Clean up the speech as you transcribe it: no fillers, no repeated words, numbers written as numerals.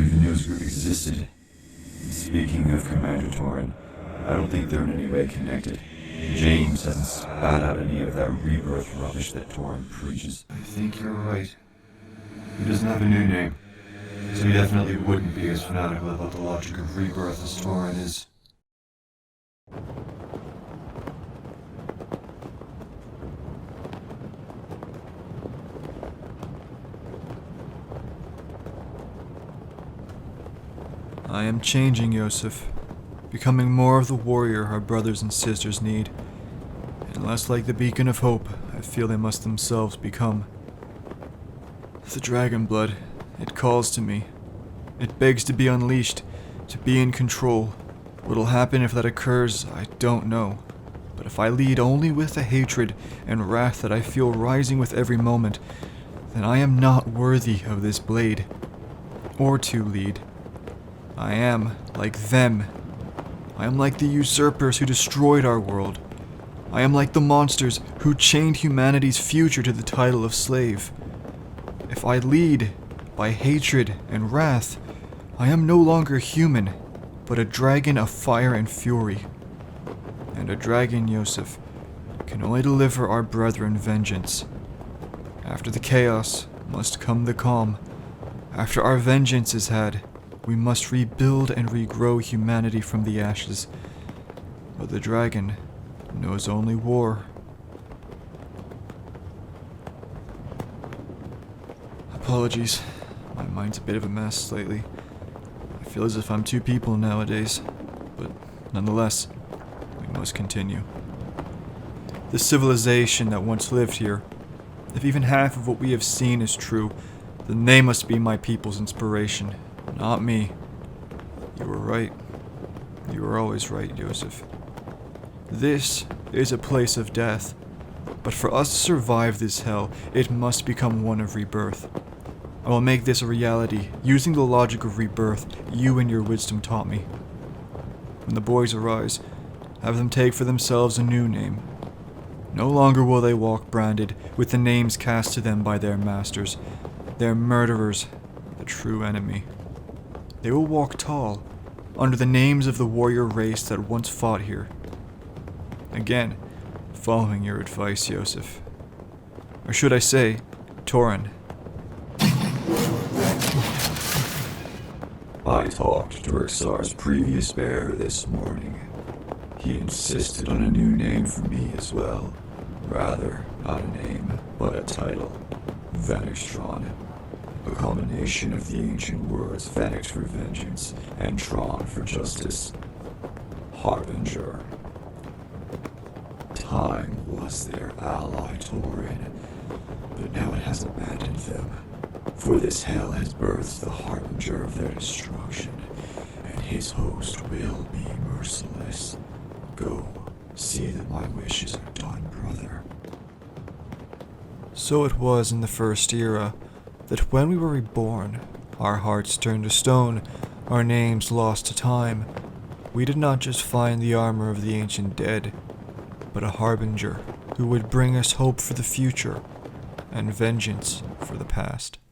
even knew his group existed. Speaking of Commander Torin, I don't think they're in any way connected. James hasn't spat out any of that rebirth rubbish that Torin preaches. I think you're right. He doesn't have a new name, so he definitely wouldn't be as fanatical about the logic of rebirth as Torin is. I am changing, Yosef. Becoming more of the warrior our brothers and sisters need, and less like the beacon of hope I feel they must themselves become. The dragon blood, it calls to me. It begs to be unleashed, to be in control. What'll happen if that occurs, I don't know. But if I lead only with the hatred and wrath that I feel rising with every moment, then I am not worthy of this blade, or to lead. I am like them. I am like the usurpers who destroyed our world. I am like the monsters who chained humanity's future to the title of slave. If I lead by hatred and wrath, I am no longer human, but a dragon of fire and fury. And a dragon, Yosef, can only deliver our brethren vengeance. After the chaos must come the calm. After our vengeance is had, we must rebuild and regrow humanity from the ashes. But the dragon knows only war. Apologies. My mind's a bit of a mess lately. I feel as if I'm two people nowadays. But nonetheless, we must continue. The civilization that once lived here, if even half of what we have seen is true, then they must be my people's inspiration. Not me. You were right. You were always right, Yosef. This is a place of death, but for us to survive this hell, it must become one of rebirth. I will make this a reality, using the logic of rebirth you and your wisdom taught me. When the boys arise, have them take for themselves a new name. No longer will they walk branded with the names cast to them by their masters, their murderers, the true enemy. They will walk tall, under the names of the warrior race that once fought here. Again, following your advice, Yosef. Or should I say, Torin. I talked to Rixar's previous bearer this morning. He insisted on a new name for me as well. Rather, not a name, but a title. Venextron. A combination of the ancient words Venex for vengeance and Tron for justice. Harbinger. Time was their ally, Torin, but now it has abandoned them. For this hell has birthed the Harbinger of their destruction, and his host will be merciless. Go, see that my wishes are done, brother. So it was in the first era, that when we were reborn, our hearts turned to stone, our names lost to time, we did not just find the armor of the ancient dead, but a harbinger who would bring us hope for the future and vengeance for the past.